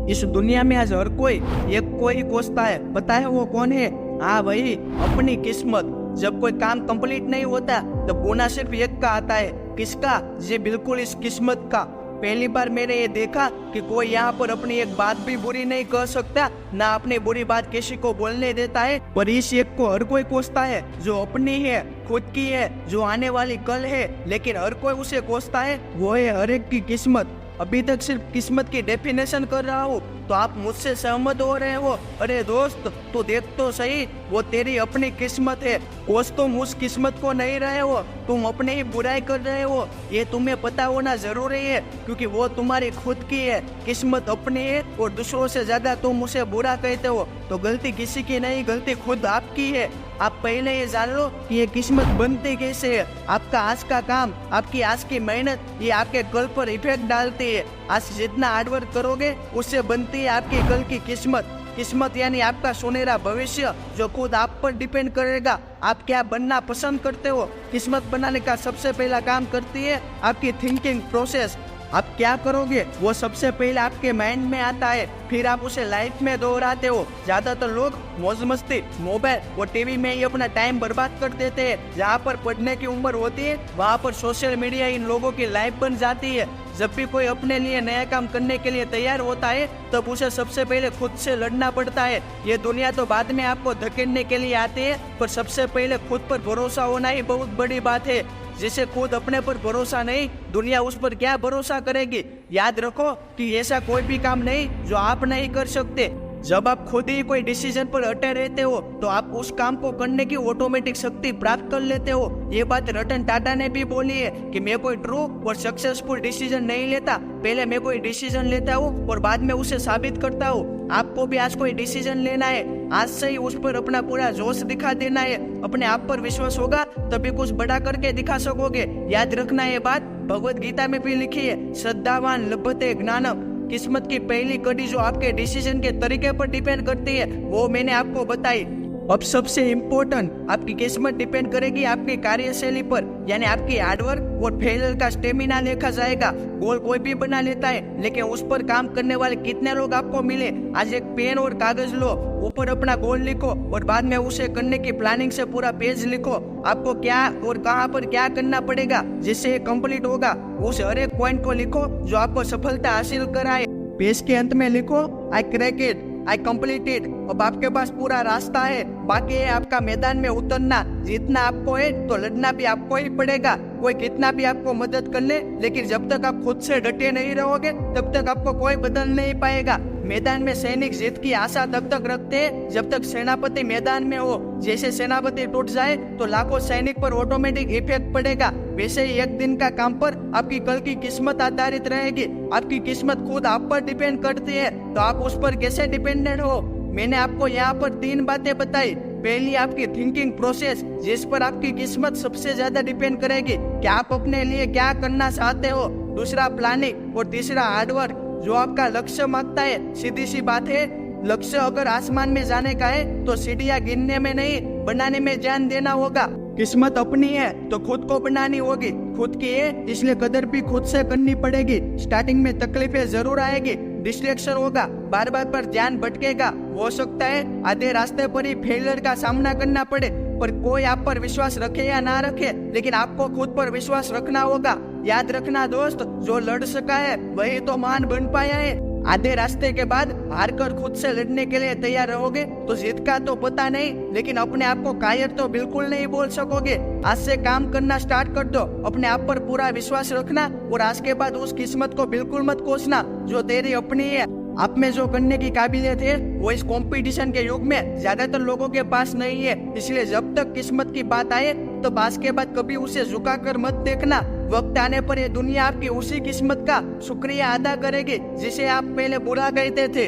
इस दुनिया में आज हर कोई एक को ही कोसता है, पता है वो कौन है? हाँ भाई, अपनी किस्मत। जब कोई काम कंप्लीट नहीं होता तो गुना सिर्फ एक का आता है। किसका? जी बिल्कुल, इस किस्मत का। पहली बार मैंने ये देखा कि कोई यहाँ पर अपनी एक बात भी बुरी नहीं कह सकता, ना अपनी बुरी बात किसी को बोलने देता है। पर इस एक को हर कोई कोसता है, जो अपनी है, खुद की है, जो आने वाली कल है, लेकिन हर कोई उसे कोसता है। वो है हर एक की किस्मत। अभी तक सिर्फ किस्मत की डेफिनेशन कर रहा हूँ तो आप मुझसे सहमत हो रहे हो? अरे दोस्त, तू देख तो सही, वो तेरी अपनी किस्मत है। कोस तुम उस किस्मत को नहीं रहे हो, तुम अपने ही बुराई कर रहे हो। ये तुम्हें पता होना जरूरी है, क्योंकि वो तुम्हारी खुद की है, किस्मत अपनी है, और दूसरों से ज्यादा तुम उसे बुरा कहते हो। तो गलती किसी की नहीं, गलती खुद आपकी है। आप पहले ये जान लो कि ये किस्मत बनती कैसे है। आपका आज का काम, आपकी आज की मेहनत, ये आपके कल पर इफेक्ट डालती है। आज जितना हार्डवर्क करोगे, उससे बनती है आपकी कल की किस्मत। किस्मत यानी आपका सुनहरा भविष्य, जो खुद आप पर डिपेंड करेगा। आप क्या बनना पसंद करते हो? किस्मत बनाने का सबसे पहला काम करती है आपकी थिंकिंग प्रोसेस। आप क्या करोगे वो सबसे पहले आपके माइंड में आता है, फिर आप उसे लाइफ में दोहराते हो। ज्यादातर लोग मौज मस्ती, मोबाइल और टीवी में ही अपना टाइम बर्बाद कर देते हैं। जहाँ पर पढ़ने की उम्र होती है, वहाँ पर सोशल मीडिया इन लोगों की लाइफ बन जाती है। जब भी कोई अपने लिए नया काम करने के लिए तैयार होता है, तब उसे सबसे पहले खुद से लड़ना पड़ता है। ये दुनिया तो बाद में आपको धकेलने के लिए आती है, पर सबसे पहले खुद पर भरोसा होना ही बहुत बड़ी बात है। जिसे खुद अपने पर भरोसा नहीं, दुनिया उस पर क्या भरोसा करेगी? याद रखो कि ऐसा कोई भी काम नहीं जो आप नहीं कर सकते। जब आप खुद ही कोई डिसीजन पर अटे रहते हो, तो आप उस काम को करने की ऑटोमेटिक शक्ति प्राप्त कर लेते हो। ये बात रतन टाटा ने भी बोली है कि मैं कोई ट्रू और सक्सेसफुल डिसीजन नहीं लेता, पहले मैं कोई डिसीजन लेता हूँ और बाद में उसे साबित करता हूँ। आपको भी आज कोई डिसीजन लेना है, आज से ही उस पर अपना पूरा जोश दिखा देना है। अपने आप पर विश्वास होगा तभी कुछ बड़ा करके दिखा सकोगे। याद रखना ये बात भगवत गीता में भी लिखी है, श्रद्धावान लभते ज्ञानम। किस्मत की पहली कड़ी जो आपके डिसीजन के तरीके पर डिपेंड करती है, वो मैंने आपको बताई। अब सबसे इम्पोर्टेंट, आपकी किस्मत डिपेंड करेगी आपकी कार्यशैली पर, यानी आपकी हार्डवर्क और फेलियर का स्टेमिना देखा जाएगा। गोल कोई भी बना लेता है, लेकिन उस पर काम करने वाले कितने लोग आपको मिले? आज एक पेन और कागज लो, ऊपर अपना गोल लिखो और बाद में उसे करने की प्लानिंग से पूरा पेज लिखो। आपको क्या और कहाँ पर क्या करना पड़ेगा जिससे ये कंप्लीट होगा, उस हर एक पॉइंट को लिखो जो आपको सफलता हासिल कराए। पेज के अंत में लिखो, I crack it, I completed. अब आपके पास पूरा रास्ता है, बाकी है आपका मैदान में उतरना। जीतना आपको है तो लड़ना भी आपको ही पड़ेगा। कोई कितना भी आपको मदद कर ले, लेकिन जब तक आप खुद से डटे नहीं रहोगे, तब तक आपको कोई बदल नहीं पाएगा। मैदान में सैनिक जीत की आशा तब तक रखते हैं जब तक सेनापति मैदान में हो। जैसे सेनापति टूट जाए तो लाखों सैनिक पर ऑटोमेटिक इफेक्ट पड़ेगा। वैसे ही एक दिन का काम पर आपकी कल की किस्मत आधारित रहेगी। आपकी किस्मत खुद आप पर डिपेंड करती है, तो आप उस पर कैसे डिपेंडेंट हो? मैंने आपको यहाँ पर 3 बातें बताई। पहली, आपकी थिंकिंग प्रोसेस, जिस पर आपकी किस्मत सबसे ज्यादा डिपेंड करेगी कि आप अपने लिए क्या करना चाहते हो। दूसरा, प्लानिंग, और तीसरा, हार्डवर्क, जो आपका लक्ष्य मांगता है। सीधी सी बात है, लक्ष्य अगर आसमान में जाने का है तो सीढ़ियां गिनने में नहीं, बनाने में ध्यान देना होगा। किस्मत अपनी है तो खुद को बनानी होगी। खुद की है इसलिए कदर भी खुद से करनी पड़ेगी। स्टार्टिंग में तकलीफें जरूर आएगी, डिस्ट्रैक्शन होगा, बार बार पर ध्यान भटकेगा। हो सकता है आधे रास्ते पर ही फेलियर का सामना करना पड़े, पर कोई आप पर विश्वास रखे या ना रखे, लेकिन आपको खुद पर विश्वास रखना होगा। याद रखना दोस्त, जो लड़ सका है वही तो महान बन पाया है। आधे रास्ते के बाद हार कर खुद से लड़ने के लिए तैयार रहोगे तो जीत का तो पता नहीं, लेकिन अपने आप को कायर तो बिल्कुल नहीं बोल सकोगे। आज से काम करना स्टार्ट कर दो, अपने आप पर पूरा विश्वास रखना, और आज के बाद उस किस्मत को बिल्कुल मत कोसना जो तेरी अपनी है। आप में जो करने की काबिलियत है वो इस कंपटीशन के युग में ज्यादातर लोगों के पास नहीं है। इसलिए जब तक किस्मत की बात आए तो आज के बाद कभी उसे झुकाकर मत देखना। वक्त आने पर ये दुनिया आपकी उसी किस्मत का शुक्रिया अदा करेगी जिसे आप पहले बुरा कहते थे।